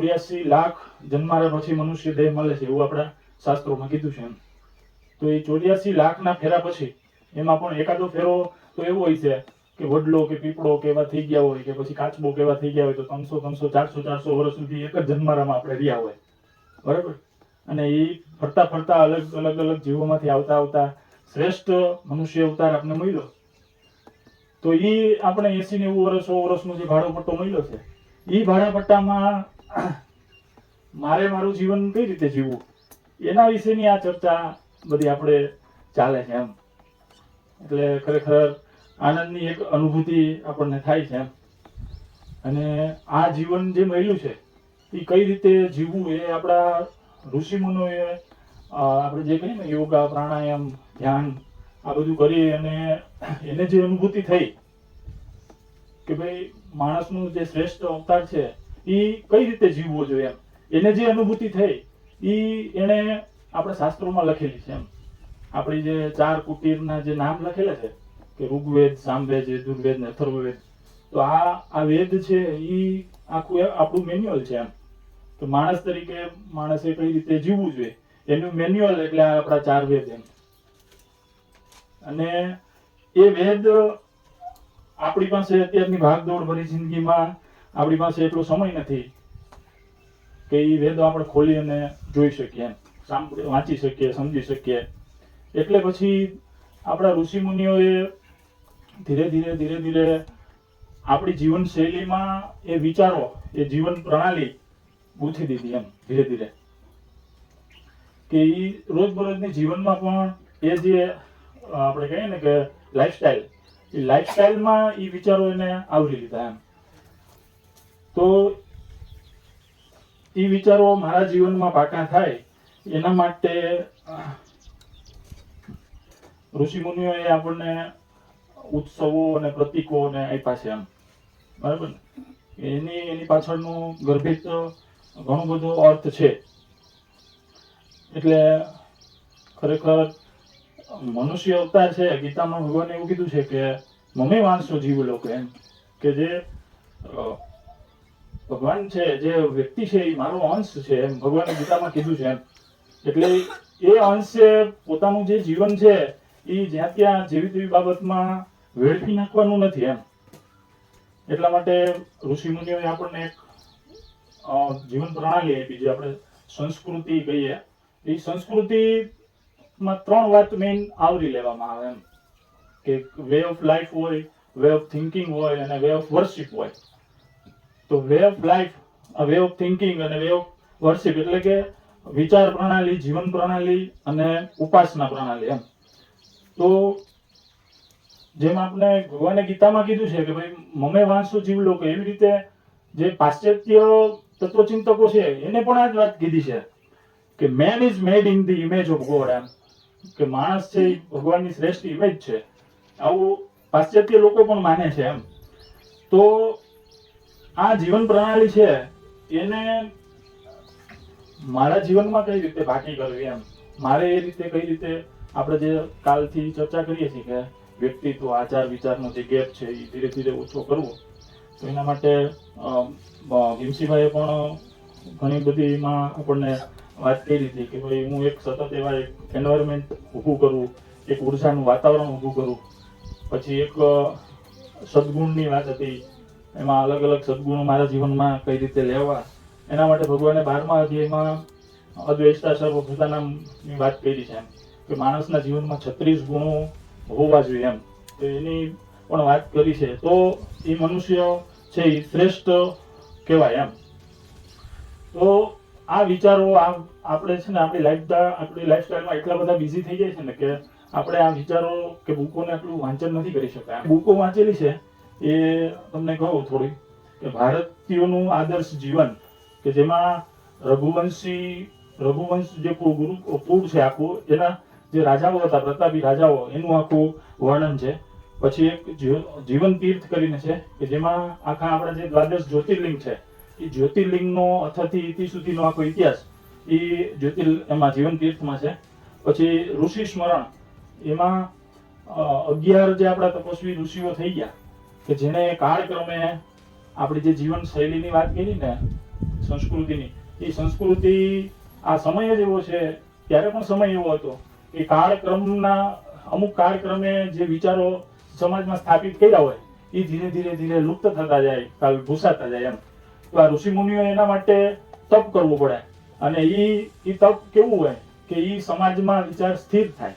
84 લાખ જન્મારા પછી મનુષ્ય દેહ મળે છે એવું આપણા શાસ્ત્રોમાં કીધું છે એમ. તો એ 84 લાખના ફેરા પછી એમાં પણ એકાદો ફેરો તો એવો હોય છે કે વડલો કે પીપળો કે એવા થઈ ગયા હોય, કે પછી કાચબો કે એવા થઈ ગયા હોય, તો 300 400 વર્ષ સુધી એક જ જન્મારામાં આપણે રહ્યા હોય, બરાબર. અને એ ફરતા ફરતા અલગ જીવોમાંથી આવતા આવતા શ્રેષ્ઠ મનુષ્ય અવતાર આપણે મળ્યો. તો એ આપણે 80 90 વર્ષ 100 વર્ષનો જે ભાડો પટ્ટો મળ્યો છે, એ ભાડા પટ્ટામાં મારે મારું જીવન કઈ રીતે જીવવું એના વિશેની આ ચર્ચા બધી આપણે ચાલે છે એમ. એટલે ખરેખર આનંદની એક અનુભૂતિ આપણને થાય છે એમ. અને આ જીવન જે મળ્યું છે એ કઈ રીતે જીવવું એ આપણા ઋષિમુનિઓએ આપણે જે કહીએ ને યોગા પ્રાણાયામ ધ્યાન આ બધું કરી અને એને જે અનુભૂતિ થઈ કે ભાઈ માણસનું જે શ્રેષ્ઠ અવતાર છે એ કઈ રીતે જીવવો જોઈએ એમ, એને જે અનુભૂતિ થઈ એ એને આપણે શાસ્ત્રોમાં લખેલી છે એમ. આપણી જે 4 કુટીરના જે નામ લખેલા છે કે ઋગ્વેદ, સામવેદ, યજુર્વેદ ને અથર્વવેદ, તો આ વેદ છે એ આખું આપણું મેન્યુઅલ છે એમ. તો માણસ તરીકે માણસે કઈ રીતે જીવવું જોઈએ એનું મેન્યુઅલ એટલે આપણા 4 વેદ એમ. અને એ વેદ આપણી પાસે અત્યારની ભાગદોડ ભરી જિંદગીમાં આપણી પાસે એટલો સમય નથી કે એ વેદો આપણે ખોલી અને જોઈ શકીએ એમ, વાંચી શકીએ, સમજી શકીએ. એટલે પછી આપણા ઋષિ મુનિઓએ ધીરે ધીરે આપણી જીવન શૈલીમાં એ વિચારો, એ જીવન પ્રણાલી ગૂંથી દીધી એમ ધીરે ધીરે, કે એ રોજબરોજની જીવનમાં પણ એ જે આપણે કહીએ ને કે લાઈફસ્ટાઈલ, એ લાઈફસ્ટાઈલમાં એ વિચારો એને આવરી લીધા એમ. તો એ વિચારો મારા જીવનમાં પાકા થાય એના માટે ઋષિ મુનિઓએ આપણને ઉત્સવો અને પ્રતીકો ને આપ્યા છે એમ, બરાબર ને. એની પાછળનું ગર્ભિત ઘણો બધો અર્થ છે. એટલે ખરેખર મનુષ્ય અવતાર છે, ગીતામાં ભગવાને એવું કીધું છે કે મમે વાંસો જીવ લોકો એમ, કે જે ભગવાન છે, જે વ્યક્તિ છે એ મારો અંશ છે એમ ભગવાને ગીતામાં કીધું છે એમ. એટલે એ અંશે પોતાનું જે જીવન છે એ જ્યાં ત્યાં જેવી તેવી બાબતમાં વેડફી નાખવાનું નથી એમ. એટલા માટે ઋષિ મુનિઓએ આપણને એક જીવન પ્રણાલી આપી, જે આપણે સંસ્કૃતિ કહીએ. એ સંસ્કૃતિમાં 3 વાત મેઇન આવરી લેવામાં આવે એમ, કે વે ઓફ લાઈફ હોય, વે ઓફ થિંકિંગ હોય અને વે ઓફ વર્શિપ હોય. તો way of life, way of thinking અને વે ઓફ વર્શિપ એટલે કે વિચાર પ્રણાલી, જીવન પ્રણાલી અને ઉપાસના પ્રણાલી એમ. તો જેમ આપણે ભગવાને ગીતામાં કીધું છે કે ભાઈ મમે વાંસો જીવ લોકો, એવી રીતે જે પાશ્ચાત્ય તત્વચિંતકો છે એને પણ આ જ વાત કીધી છે કે man is made in the image of God એમ, કે માણસ છે એ ભગવાનની શ્રેષ્ઠ ઇમેજ છે. આવું પાશ્ચાત્ય લોકો પણ માને છે એમ. તો આ જીવન પ્રણાલી છે એને મારા જીવનમાં કઈ રીતે ભાકી કરવી એમ, મારે એ રીતે કઈ રીતે આપણે જે કાલથી ચર્ચા કરીએ છીએ કે વ્યક્તિત્વ, આચાર વિચારનો જે ગેપ છે એ ધીરે ધીરે ઓછો કરવો. તો એના માટે ભીમસિંહભાઈએ પણ ઘણી બધી એમાં આપણને વાત કરી હતી કે ભાઈ હું એક સતત એવા એક એન્વાયરમેન્ટ ઊભું કરું, એક ઉર્જાનું વાતાવરણ ઊભું કરું. પછી એક સદગુણની વાત હતી, એમાં અલગ સદગુણો મારા જીવનમાં કઈ રીતે લેવા. એના માટે ભગવાને 12મા અધ્યાયમાં અદ્વૈતા સર્વભૂતાનામની વાત કરી છે એમ, કે માણસના જીવનમાં 36 ગુણો હોવા જોઈએ એમ. તો એની પણ વાત કરી છે. તો એ મનુષ્ય છે એ શ્રેષ્ઠ કહેવાય એમ. તો આ વિચારો આપણે છે ને આપણી લાઈફસ્ટાઈલમાં એટલા બધા બિઝી થઈ જાય છે ને કે આપણે આ વિચારો કે બુકોને આટલું વાંચન નથી કરી શકતા. બુકો વાંચેલી છે એ તમને કહું થોડી, કે ભારતીયોનું આદર્શ જીવન, કે જેમાં રઘુવંશ જે કુળ છે આખું, એના જે રાજાઓ હતા, પ્રતાપી રાજાઓ, એનું આખું વર્ણન છે. પછી એક જીવન તીર્થ કરીને છે કે જેમાં આખા આપણા જે 12 જ્યોતિર્લિંગ છે એ જ્યોતિર્લિંગનો અથથી ઇતિ સુધીનો આખો ઇતિહાસ એ એમાં જીવન તીર્થમાં છે. પછી ઋષિ સ્મરણ, એમાં 11 જે આપણા તપસ્વી ઋષિઓ થઈ ગયા કે જેને કાળક્રમે આપણી જે જીવન શૈલીની વાત કરી ને, સંસ્કૃતિની, એ સંસ્કૃતિ આ સમય જ એવો છે, ત્યારે પણ સમય એવો હતો કે કાળક્રમના અમુક કાળક્રમે જે વિચારો સમાજમાં સ્થાપિત કર્યા હોય એ ધીરે ધીરે ધીરે લુપ્ત થતા જાય, ભૂસાતા જાય એમ. તો આ ઋષિ મુનિઓ એના માટે તપ કરવું પડે, અને એ તપ કેવું હોય કે એ સમાજમાં વિચાર સ્થિર થાય.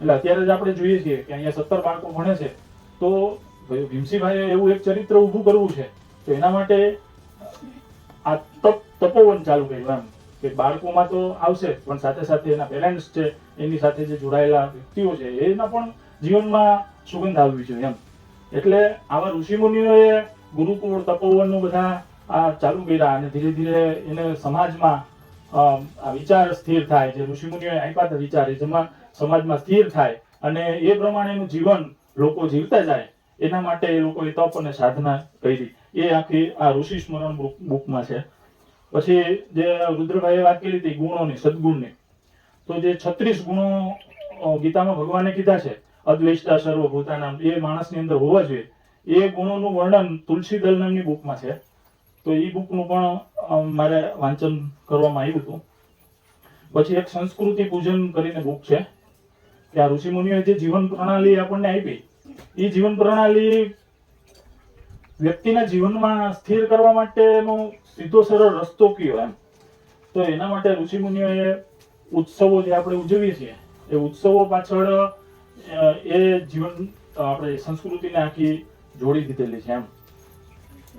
એટલે અત્યારે જ આપણે જોઈએ છીએ કે અહીંયા 17 બાળકો ભણે છે, તો ભીમસિંહભાઈએ એવું એક ચરિત્ર ઊભું કરવું છે, તો એના માટે આ તપોવન ચાલુ કર્યું એમ, કે બાળકોમાં તો આવશે પણ સાથે સાથે એના પેરેન્ટ્સ છે, એની સાથે જે જોડાયેલા વ્યક્તિઓ છે, એના પણ જીવનમાં સુગંધ આવવી જોઈએ એમ. એટલે આવા ઋષિમુનિઓએ ગુરુકુળ તપોવનનું બધા આ ચાલુ કર્યા, અને ધીરે ધીરે એને સમાજમાં આ વિચાર સ્થિર થાય, જે ઋષિમુનિઓએ આપ્યા હતા વિચાર, એ સમાજમાં સ્થિર થાય, અને એ પ્રમાણેનું જીવન લોકો જીવતા જાય, એના માટે એ લોકોએ તપ અને સાધના કરી. એ આખી આ ઋષિ સ્મરણ બુકમાં છે. પછી જે રુદ્રભાઈએ વાત કરી હતી ગુણોની, સદગુણની, તો જે 36 ગુણો ગીતામાં ભગવાને કીધા છે, અદ્વેષ્ટા સર્વભૂતાનામ, એ માણસની અંદર હોવા જોઈએ, એ ગુણોનું વર્ણન તુલસીદલ નામની બુકમાં છે. તો એ બુકનું પણ મારે વાંચન કરવામાં આવ્યું હતું. પછી એક સંસ્કૃતિ પૂજન કરીને બુક છે, કે આ ઋષિમુનિઓએ જે જીવન પ્રણાલી આપણને આપી, એ જીવન પ્રણાલી વ્યક્તિના જીવનમાં સ્થિર કરવા માટેનો સીધો સરળ રસ્તો કયો એમ. તો એના માટે ઋષિમુનિઓએ ઉત્સવો જે આપણે ઉજવીએ છીએ, એ ઉત્સવો પાછળ એ જીવન આપણે સંસ્કૃતિને આખી જોડી દીધેલી છે એમ.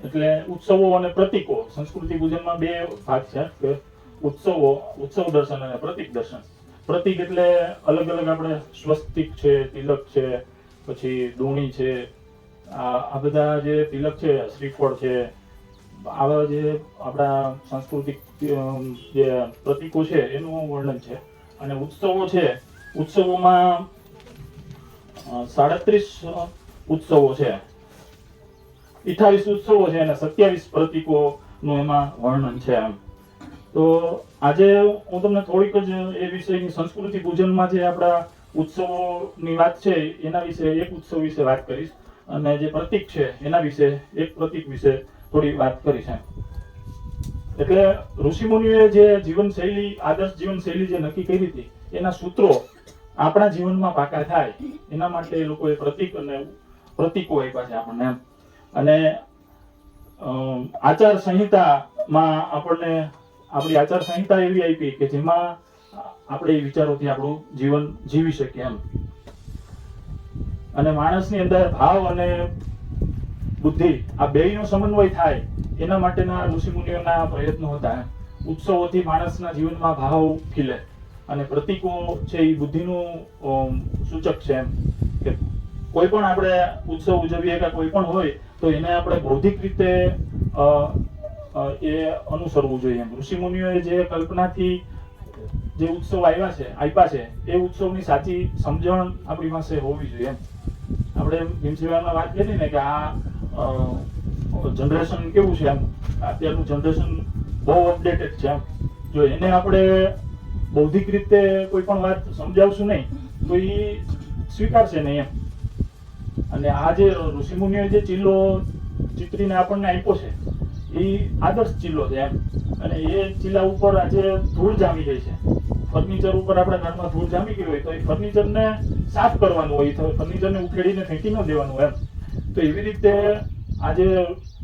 એટલે ઉત્સવો અને પ્રતીકો, સંસ્કૃતિ પૂજનમાં 2 ભાગ છે, કે ઉત્સવ દર્શન અને પ્રતીક દર્શન. પ્રતીક એટલે અલગ અલગ આપણે સ્વસ્તિક છે, તિલક છે, પછી દોણી છે, આ બધા જે તિલક છે, શ્રીફળ છે, આવા જે આપણા સાંસ્કૃતિક જે પ્રતીકો છે એનું વર્ણન છે. અને ઉત્સવો છે, ઉત્સવોમાં 37 ઉત્સવો છે, 28 ઉત્સવો છે, અને 27 પ્રતીકોનું એમાં વર્ણન છે એમ. તો આજે હું તમને થોડીક જ એ વિષયની સંસ્કૃતિ પૂજનમાં જે આપણા ઉત્સવોની વાત છે એના વિશે, એક ઉત્સવ વિશે વાત કરીશ, અને જે પ્રતીક છે એના વિશે, એક પ્રતીક વિશે થોડી વાત કરીશ એમ. એટલે ઋષિમુનિઓએ જે જીવનશૈલી, આદર્શ જીવનશૈલી જે નક્કી કરી હતી, એના સૂત્રો આપણા જીવનમાં પાકા થાય એના માટે એ લોકોએ પ્રતીક અને પ્રતીકો આપ્યા છે આપણને એમ. અને આચાર સંહિતામાં આપણને આપણી આચાર સંહિતા એવી આપી કે જેમાં આપણે એ વિચારોથી આપણું જીવન જીવી શકીએ એમ. અને માણસની અંદર ભાવ અને બુદ્ધિ આ બેયનો સમન્વય થાય એના માટેના ઋષિમુનિઓના પ્રયત્નો હતા એમ. ઉત્સવોથી માણસના જીવનમાં ભાવ ખીલે, અને પ્રતીકો છે એ બુદ્ધિનું સૂચક છે એમ. કે કોઈ પણ આપણે ઉત્સવ ઉજવીએ કે કોઈ પણ હોય તો એને આપણે બૌદ્ધિક રીતે એ અનુસરવું જોઈએ એમ. ઋષિમુનિઓએ જે કલ્પનાથી જે ઉત્સવ આપ્યા છે એ ઉત્સવની સાચી સમજણ આપણી પાસે હોવી જોઈએ એમ. આપણે ભીમસિંહભાઈમાં વાત કરી ને કે આ જનરેશન કેવું છે એમ, અત્યારનું જનરેશન બહુ અપડેટેડ છે એમ. જો એને આપણે બૌદ્ધિક રીતે કોઈ પણ વાત સમજાવશું નહીં તો એ સ્વીકારશે નહીં એમ. અને આ જે ઋષિમુનિઓએ જે ચિલ્લો ચિત્રીને આપણને આપ્યો છે એ આદર્શ ચિલ્લો છે એમ. અને એ ચિલ્લા ઉપર આજે ધૂળ જામી ગઈ છે, ફર્નિચર ઉપર આપણા ઘરમાં ધૂળ જામી ગઈ હોય તો એ ફર્નિચરને સાફ કરવાનું હોય, તો ફર્નિચરને ઉખેડીને ફેંકી ન દેવાનું એમ. તો એવી રીતે આજે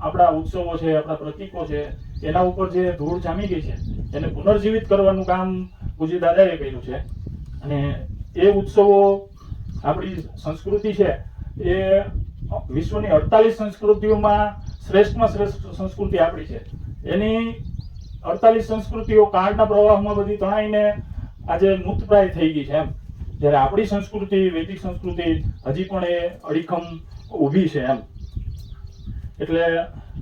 આપણા ઉત્સવો છે, આપણા પ્રતીકો છે, એના ઉપર જે ધૂળ જામી ગઈ છે એને પુનર્જીવિત કરવાનું કામ પૂજ્ય દાદાએ કર્યું છે. અને એ ઉત્સવો, આપણી સંસ્કૃતિ છે એ વિશ્વની 48 સંસ્કૃતિઓમાં શ્રેષ્ઠમાં શ્રેષ્ઠ સંસ્કૃતિ આપણી છે. એની 48 સંસ્કૃતિઓ કાળના પ્રવાહમાં બધી તણાઈને આજે મુક્તપ્રાય થઈ ગઈ છે એમ. જ્યારે આપણી સંસ્કૃતિ, વૈદિક સંસ્કૃતિ હજી પણ એ અડીખમ ઊભી છે એમ. એટલે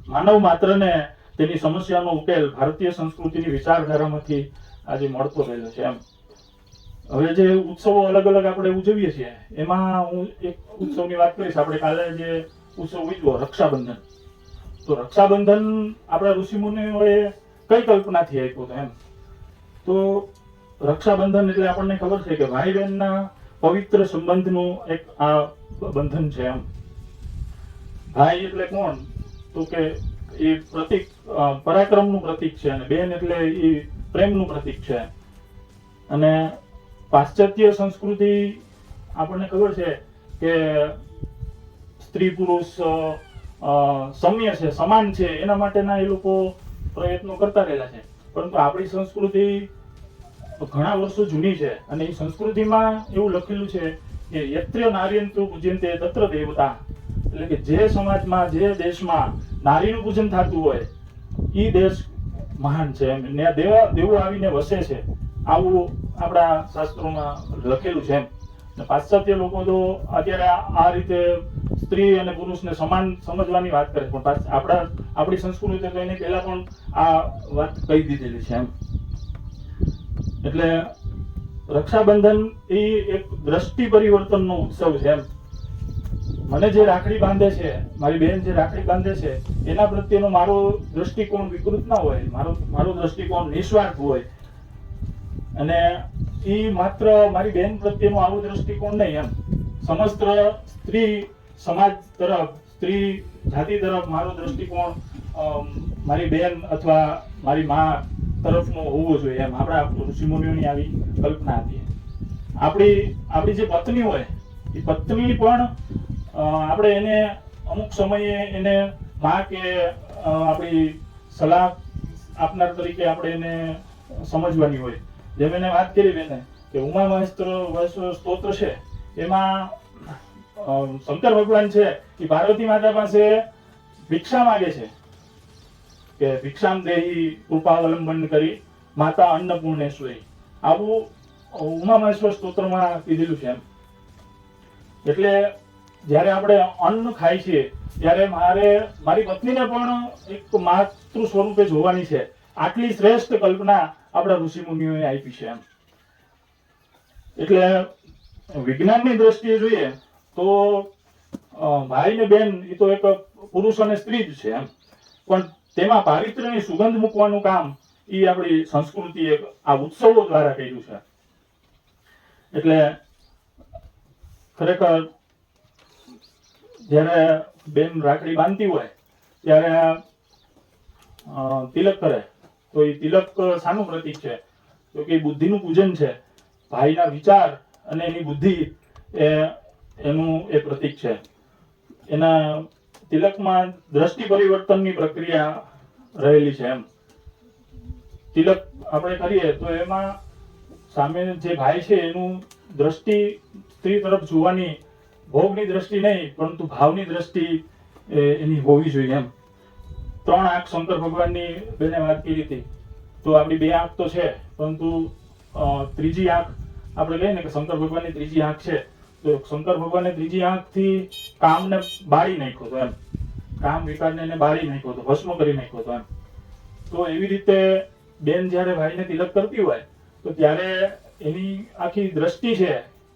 માનવ માત્રને તેની સમસ્યાનો ઉકેલ ભારતીય સંસ્કૃતિની વિચારધારામાંથી આજે મળતો રહેલો છે એમ. હવે જે ઉત્સવો અલગ અલગ આપણે ઉજવીએ છીએ એમાં હું એક ઉત્સવની વાત કરીશ. આપણે કાલે જે ઉત્સવ ઉજવ્યો રક્ષાબંધન, તો રક્ષાબંધન આપણા ઋષિમુનિઓએ કઈ કલ્પનાથી આપ્યો હતો એમ. તો રક્ષાબંધન એટલે આપણને ખબર છે કે ભાઈ બહેનના પવિત્ર સંબંધનું એક આ બંધન છે એમ. ભાઈ એટલે કોણ? તો કે એ પ્રતીક પરાક્રમનું પ્રતીક છે, અને બેન એટલે એ પ્રેમનું પ્રતીક છે. અને પાશ્ચાત્ય સંસ્કૃતિ આપણને ખબર છે કે સ્ત્રી પુરુષ સમ્ય છે, સમાન છે, એના માટેના એ લોકો પ્રયત્નો કરતા રહેલા છે. પરંતુ આપણી સંસ્કૃતિ ઘણા વર્ષો જૂની છે, અને એ સંસ્કૃતિમાં એવું લખેલું છે કે યત્ર નાર્યંતુ પૂજ્યન્તે તત્ર દેવતા, એટલે કે જે સમાજમાં જે દેશમાં નારીનું પૂજન થતું હોય એ દેશ મહાન છે એમ, ને દેવો આવીને વસે છે, આવું આપણા શાસ્ત્રોમાં લખેલું છે એમ. પાશ્ચાત્ય લોકો તો અત્યારે આ રીતે સ્ત્રી અને પુરુષને સમાન સમજવાની વાત કરે, પણ આપણી સંસ્કૃતિ તો એની પહેલા પણ આ વાત કહી દીધેલી છે એમ. એટલે રક્ષાબંધન એ એક દ્રષ્ટિ પરિવર્તનનો ઉત્સવ છે એમ. મને જે રાખડી બાંધે છે, મારી બેન જે રાખડી બાંધે છે, એના પ્રત્યેનો મારો દ્રષ્ટિકોણ વિકૃત ના હોય, મારો દ્રષ્ટિકોણ નિસ્વાર્થ હોય. અને એ માત્ર મારી બેન પ્રત્યેનો આવો દ્રષ્ટિકોણ નહીં એમ, સમસ્ત સ્ત્રી સમાજ તરફ, સ્ત્રી જાતિ તરફ મારો દ્રષ્ટિકોણ મારી બેન અથવા મારી મા તરફનો હોવો જોઈએ એમ. આપણા ઋષિમુનિઓની આવી કલ્પના હતી. આપણી જે પત્ની હોય એ પત્ની પણ આપણે એને અમુક સમયે એને માં કે આપણી સલાહ આપનાર તરીકે આપણે એને સમજવાની હોય. જેમ એને વાત કરી બેને કે ઉમા મહેશ્વર સ્તોત્ર છે, એમાં શંકર ભગવાન છે એ પાર્વતી માતા પાસે ભિક્ષા માંગે છે કે ભિક્ષામ દેહી કૃપાવલંબન કરી માતા અન્નપૂર્ણેશ્વરી, આવું ઉમા મહેશ્વર સ્તોત્રમાં કીધેલું છે એમ. એટલે જ્યારે આપણે અન્ન ખાય છીએ ત્યારે મારી પત્નીને પણ એક માતૃ સ્વરૂપે જોવાની છે. આટલી શ્રેષ્ઠ કલ્પના આપણા ઋષિ મુનિઓએ આપી છે એમ. એટલે વિજ્ઞાનની દ્રષ્ટિએ જોઈએ તો ભાઈ ને બેન એ તો એક પુરુષ અને સ્ત્રી જ છે એમ, પણ તેમાં પાવિત્ર્યની સુગંધ મૂકવાનું કામ એ આપણી સંસ્કૃતિએ આ ઉત્સવો દ્વારા કર્યું છે. એટલે ખરેખર જ્યારે બેન રાખડી બાંધતી હોય ત્યારે તિલક કરે તો એ તિલક શાનું પ્રતીક છે? તો કે બુદ્ધિનું પૂજન છે. ભાઈના વિચાર અને એની બુદ્ધિ એનું એ પ્રતીક છે. એના તિલકમાં દ્રષ્ટિ પરિવર્તનની પ્રક્રિયા રહેલી છે એમ. તિલક આપણે કરીએ તો એમાં સામે જે ભાઈ છે એનું દ્રષ્ટિ સ્ત્રી તરફ જોવાની ભોગની દ્રષ્ટિ નહીં, પરંતુ ભાવની દ્રષ્ટિ એની હોવી જોઈએ એમ. 3 આંખ શંકર ભગવાનની બેને વાત કરી હતી, તો આપણી 2 આંખ તો છે, પરંતુ ત્રીજી આંખ આપણે કહીએ ને કે શંકર ભગવાનની ત્રીજી આંખ છે, તો શંકર ભગવાનને ત્રીજી આંખથી કામને બાળી નાખ્યો હતો એમ. કામ વિકારને એને બાળી નાખ્યો હતો, ભસ્મ કરી નાખ્યો હતો એમ. તો એવી રીતે બેન જ્યારે ભાઈને તિલક કરતી હોય તો ત્યારે એની આખી દ્રષ્ટિ છે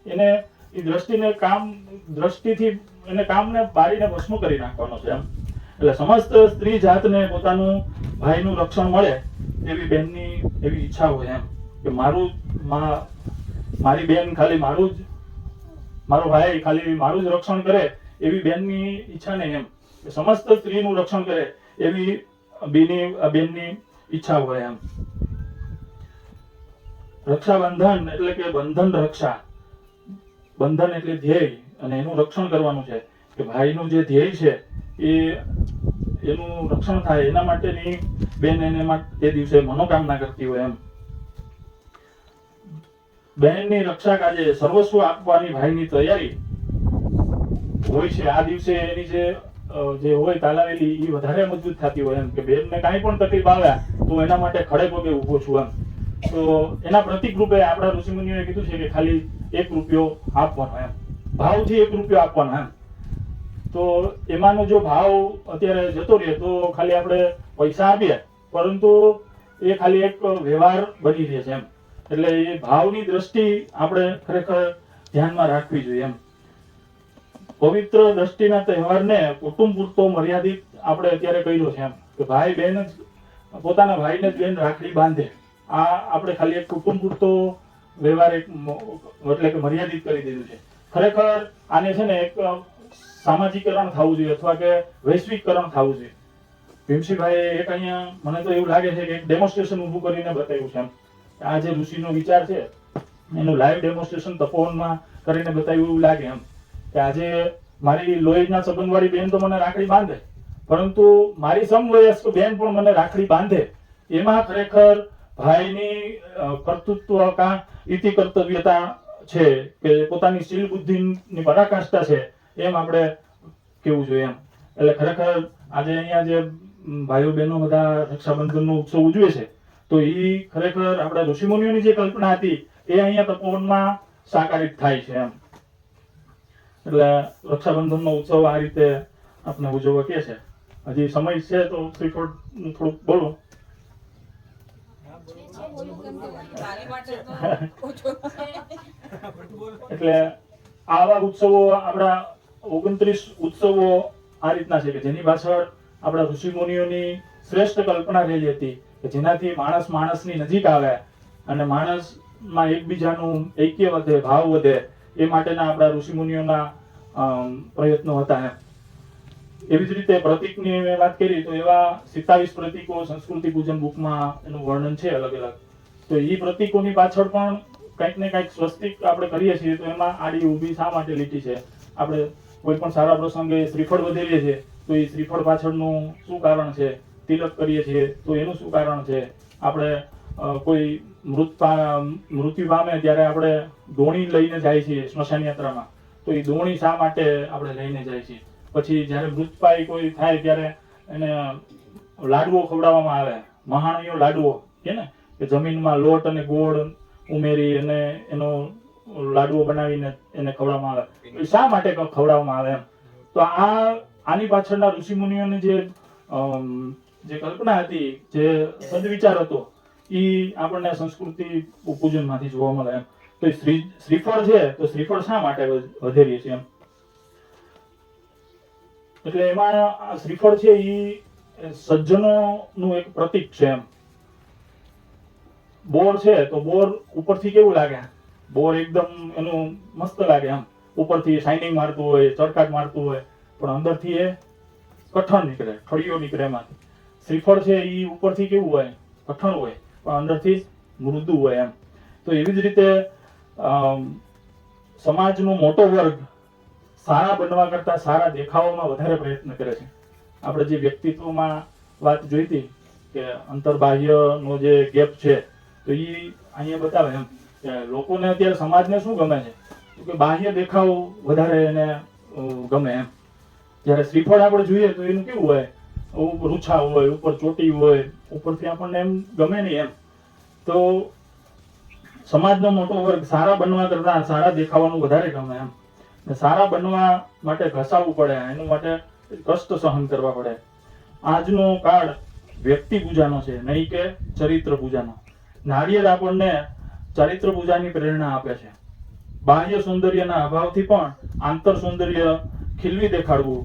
એને એ દ્રષ્ટિથી એને કામને બાળીને ભસ્મ કરી નાખવાનો છે એમ. એટલે સમસ્ત સ્ત્રી જાતને પોતાનું ભાઈનું રક્ષણ મળે એવી બેનની એવી ઈચ્છા હોય એમ, કે મારી બેન ખાલી મારો ભાઈ ખાલી મારું જ રક્ષણ કરે એવી બેનની ઈચ્છા નહીં એમ, કે સમસ્ત સ્ત્રીનું રક્ષણ કરે એવી બેનની ઈચ્છા હોય એમ. રક્ષાબંધન એટલે કે બંધન રક્ષા, બંધન એટલે ધ્યેય, અને એનું રક્ષણ કરવાનું છે, કે ભાઈનું જે ધ્યેય છે એનું રક્ષણ થાય એના માટેની બેન એને તે દિવસે મનોકામના કરતી હોય એમ. બહેનની રક્ષા કાજે સર્વસ્વ આપવાની ભાઈની તૈયારી હોય છે. આ દિવસે એની જે હોય તાલાવેલી એ વધારે મજબૂત થતી હોય એમ, કે બેનને કાંઈ પણ તકલીફ આવે તો એના માટે ખડે પગે ઊભો છું એમ. તો એના પ્રતિક રૂપે આપણા ઋષિમુનિઓએ કીધું છે કે ખાલી 1 રૂપિયો આપવાનો એમ, ભાવથી 1 રૂપિયો આપવાનો એમ. તો એમાંનો જો ભાવ અત્યારે જતો રહે તો ખાલી આપણે પૈસા આપીએ, પરંતુ એ ખાલી એક વ્યવહાર બની રહે છે એમ. એટલે એ ભાવની દ્રષ્ટિ આપણે ખરેખર ધ્યાનમાં રાખવી જોઈએ એમ. પવિત્ર દ્રષ્ટિના તહેવારને કુટુંબ પૂરતો મર્યાદિત આપણે અત્યારે કર્યો છે એમ, કે ભાઈ બહેન જ પોતાના ભાઈને જ બેન રાખડી બાંધે, આ આપણે ખાલી એક કુટુંબ પૂરતો વ્યવહાર એટલે કે મર્યાદિત કરી દીધું છે. ખરેખર આને છે ને એક સામાજિકરણ થવું જોઈએ, અથવા કે વૈશ્વિકરણ થવું જોઈએ, ભીમસિંહભાઈએ એક અહીંયા મને તો એવું લાગે છે કે એક ડેમોન્સ્ટ્રેશન ઊભું કરીને બતાવ્યું છે એમ. આ જે ઋષિનો વિચાર છે એનું લાઈવ ડેમોન્સ્ટ્રેશન તપોવનમાં કરીને બતાવ્યું એવું લાગે એમ કે આજે મારી લોહીના સંબંધવાળી બેન તો મને રાખડી બાંધે, પરંતુ મારી સમવયસ્ક બેન પણ મને રાખડી બાંધે. એમાં ખરેખર ભાઈની કર્તૃત્વ કા ઇતિ કર્તવ્યતા છે કે પોતાની શીલ બુદ્ધિની પરાકાષ્ઠા છે એમ આપણે કેવું જોઈએ એમ. એટલે ખરેખર આજે અહીંયા જે ભાઈઓ બહેનો બધા રક્ષાબંધનનો ઉત્સવ ઉજવે છે તો એ ખરેખર આપણા ઋષિમુનિઓની જે કલ્પના હતી એ અહીંયા તપોવનમાં સાકારિત થાય છે એમ. એટલે રક્ષાબંધનનો ઉત્સવ આ રીતે આપણે ઉજવવા કે છે. હજી સમય છે તો શ્રીફળ થોડુંક બોલો. એટલે આવા ઉત્સવો આપણા 29 ઉત્સવો આ રીતના છે કે જેની પાછળ આપણા ઋષિમુનિઓની શ્રેષ્ઠ કલ્પના રહેલી હતી કે જેનાથી માણસ માણસની નજીક આવે અને માણસમાં એકબીજાનું ઐક્ય વધે, ભાવ વધે, એ માટેના આપણા ઋષિમુનિઓના પ્રયત્નો હતા એમ. એવી જ રીતે પ્રતીકની મેં વાત કરી તો એવા 27 પ્રતીકો સંસ્કૃતિ પૂજન બુકમાં એનું વર્ણન છે અલગ અલગ. તો એ પ્રતીકોની પાછળ પણ કંઈક ને કંઈક સ્વસ્તિક આપણે કરીએ છીએ તો એમાં આડી ઊભી શા માટે લીટી છે? આપણે કોઈ પણ સારા પ્રસંગે શ્રીફળ વધેરીએ છીએ તો એ શ્રીફળ પાછળનું શું કારણ છે? તિલક કરીએ છીએ તો એનું શું કારણ છે? આપણે કોઈ મૃત્યુ પામે ત્યારે આપણે દોણી લઈને જાય છીએ સ્મશાન યાત્રામાં, તો એ દોણી શા માટે આપણે લઈને જાય છીએ? પછી જ્યારે મૃતપાય કોઈ થાય ત્યારે એને લાડવો ખવડાવવામાં આવે, મહાણીયો લાડવો કે ને, કે જમીનમાં લોટ અને ગોળ ઉમેરી અને એનો લાડવો બનાવીને એને ખવડાવવામાં આવે. શા માટે ખવડાવવામાં આવે એમ? તો આની પાછળના ઋષિમુનિઓની જે કલ્પના હતી, જે સદવિચાર હતો, એ આપણને સંસ્કૃતિ પૂજનમાંથી જોવા મળે એમ. તો શ્રીફળ છે તો શ્રીફળ શા માટે વધેરીએ છીએ એમ? એટલે એમાં શ્રીફળ છે એ સજ્જનોનું એક પ્રતીક છે એમ. બોર છે તો બોર ઉપરથી કેવું લાગે? બોર એકદમ એનું મસ્ત લાગે એમ, ઉપરથી શાઇનિંગ મારતું હોય, ચળકાટ મારતું હોય, પણ અંદરથી એ કઠણ નીકળે, ઠળીઓ નીકળે એમાંથી. શ્રીફળ છે એ ઉપરથી કેવું હોય? કઠણ હોય, પણ અંદરથી મૃદુ હોય એમ. તો એવી જ રીતે સમાજનો મોટો વર્ગ સારા બનવા કરતા સારા દેખાવામાં વધારે પ્રયત્ન કરે છે. આપણે જે વ્યક્તિત્વમાં વાત જોઈતી કે અંતરબાહ્યનો જે ગેપ છે તો એ અહીંયા બતાવે એમ કે લોકોને અત્યારે સમાજને શું ગમે છે કે બાહ્ય દેખાવ વધારે એને ગમે એમ. જ્યારે શ્રીફળ આપણે જોઈએ તો એનું કેવું હોય? રૂછા હોય, ઉપર ચોટી હોય, ઉપરથી આપણને એમ ગમે નહીં એમ. તો સમાજનો મોટો વર્ગ સારા બનવા કરતા સારા દેખાવાનું વધારે ગમે એમ. સારા બનવા માટે ઘસાવવું પડે, એનું માટે કષ્ટ સહન કરવા પડે. આજનો કાળ વ્યક્તિ પૂજાનો છે, નહીં કે ચરિત્ર પૂજાનો. નારિયેળ આપણને ચરિત્ર પૂજાની પ્રેરણા આપે છે. બાહ્ય સૌંદર્યના અભાવથી પણ આંતર સૌંદર્ય ખીલવી દેખાડવું,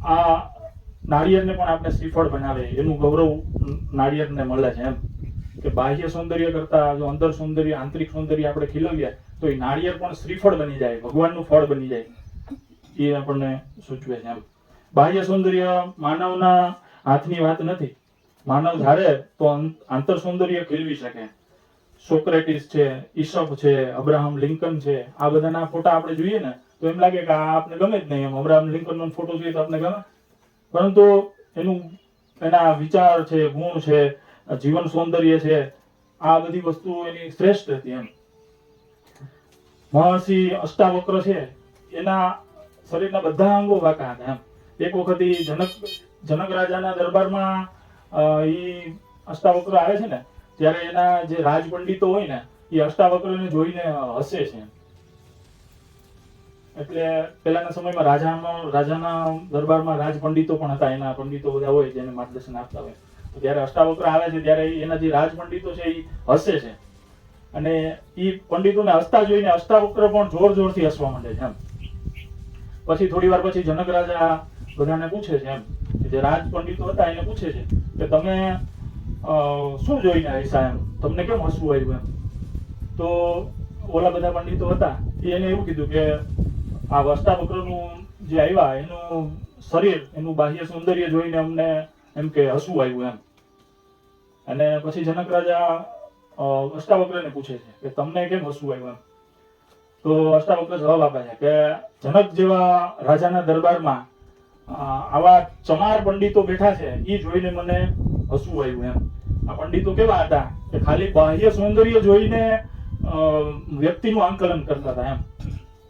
આ નાળિયેરને પણ આપણે શ્રીફળ બનાવે એનું ગૌરવ નાળિયેરને મળે છે એમ. કે બાહ્ય સૌંદર્ય કરતા જો અંતર સૌંદર્ય, આંતરિક સૌંદર્ય આપણે ખીલવીએ તો એ નાળિયેર પણ શ્રીફળ બની જાય, ભગવાનનું ફળ બની જાય, એ આપણને સૂચવે છે એમ. બાહ્ય સૌંદર્ય માનવના હાથની વાત નથી. માનવ ધારે તો આંતર સૌંદર્ય ખીલવી શકે. સોક્રેટિસ છે, ઈસપ છે, અબ્રાહમ લિંકન છે, આ બધાના ફોટા આપણે જોઈએ ને તો એમ લાગે કે આ આપણે ગમે જ નહીં એમ. અબ્રાહમ લિંકનનો ફોટો જોઈએ તો આપણે ગમે, પરંતુ એના વિચાર છે, ગુણ છે, જીવન સૌંદર્ય છે, આ બધી વસ્તુઓ એની શ્રેષ્ઠ હતી એમ. મહર્ષિ અષ્ટાવક્ર છે, એના શરીરના બધા અંગો વાંકા હતા એમ. એક વખત જનક રાજાના દરબારમાં એ અષ્ટાવક્ર આવે છે ને ત્યારે એના જે રાજપંડિતો હોય ને એ અષ્ટાવક્રને જોઈને હસે છે. એટલે પહેલાના સમયમાં રાજાના દરબારમાં રાજપંડિતો પણ હતા, એના પંડિતો બધા હોય જેને માર્ગદર્શન આપતા હોય. તો જ્યારે અષ્ટાવક્ર આવે છે ત્યારે એના જે રાજપંડિતો છે એ હસે છે, અને એ પંડિતોને હસતા જોઈને અષ્ટાવક્ર પણ જોર જોરથી હસવા માંડે છે એમ. પછી થોડી વાર પછી જનક રાજા બધાને પૂછે છે એમ, જે રાજપંડિતો હતા એને પૂછે છે કે તમે શું જોઈને હસ્યા એમ, તમને કેમ હસવું આવ્યું એમ? તો ઓલા બધા પંડિતો હતા એને એવું કીધું કે આ અષ્ટાવક્રનું જે આવ્યા એનું શરીર, એનું બાહ્ય સૌંદર્ય જોઈને અમને એમ કે હસવું આવ્યું એમ. અને પછી જનક રાજા અષ્ટાવક્રને પૂછે છે કે તમને કેમ હસવું આવ્યું એમ. તો અષ્ટાવક્ર જવાબ આપે છે કે જનક જેવા રાજાના દરબારમાં આવા ચમાર પંડિતો બેઠા છે એ જોઈને મને હસવું આવ્યું એમ. આ પંડિતો કેવા હતા કે ખાલી બાહ્ય સૌંદર્ય જોઈને વ્યક્તિનું આંકલન કરતા હતા એમ.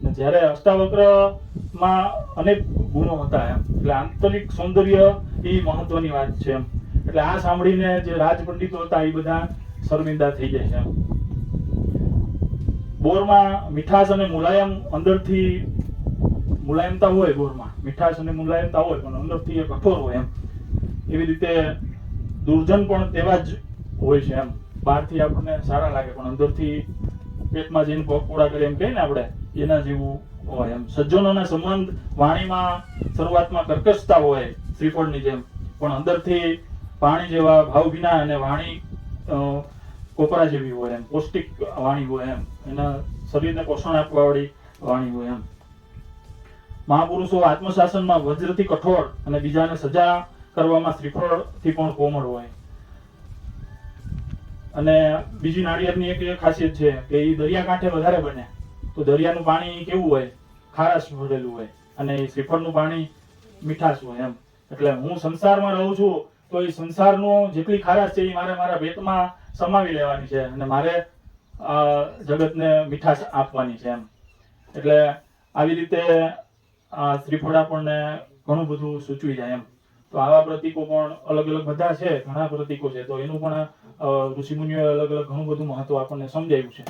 ને જ્યારે અષ્ટાવક્રમાં અનેક ગુણો હતા એમ. એટલે આંતરિક સૌંદર્ય એ મહત્વની વાત છે એમ. એટલે આ સાંભળીને જે રાજ પંડિતો હતા એ બધા શર્મિંદા થઈ જાય છે એમ. બોરમાં મીઠાશ અને મુલાયમ અંદરથી મુલાયમતા હોય, બોરમાં મીઠાશ અને મુલાયમતા હોય, પણ અંદરથી એ કઠોર હોય એમ. એવી રીતે દુર્જન પણ તેવા જ હોય છે એમ. બહારથી આપણને સારા લાગે પણ અંદરથી પેટમાં જઈને પકોડા કરે એમ કહીએ ને આપણે, એના જેવું હોય એમ. સજ્જનોના સંબંધ વાણીમાં શરૂઆતમાં કર્કશતા હોય શ્રીફળની જેમ, પણ અંદરથી પાણી જેવા ભાવભીના અને વાણી કોપરા જેવી હોય એમ. પૌષ્ટિક વાણી હોય એમ. એના શરીરને પોષણ આપવા વાળી વાણી હોય એમ. મહાપુરુષો આત્મશાસનમાં વજ્રથી કઠોર અને બીજાને સજા કરવામાં શ્રીફળથી પણ કોમળ હોય. અને બીજી નાળિયેરની એક ખાસિયત છે કે એ દરિયાકાંઠે વધારે બને. તો દરિયાનું પાણી કેવું હોય? ખારાશ ભરેલું હોય. અને શ્રીફળનું પાણી મીઠાશ હોય એમ. એટલે હું સંસારમાં રહું છું તો એ સંસારનું જેટલી ખારાશ છે એ મારે મારા પેટમાં સમાવી લેવાની છે અને મારે જગતને મીઠાશ આપવાની છે એમ. એટલે આવી રીતે શ્રીફળ આપણને ઘણું બધું સૂચવી જાય એમ. તો આવા પ્રતીકો પણ અલગ અલગ બધા છે, ઘણા પ્રતીકો છે. તો એનું પણ ઋષિમુનિઓએ અલગ અલગ ઘણું બધું મહત્વ આપણને સમજાવ્યું છે.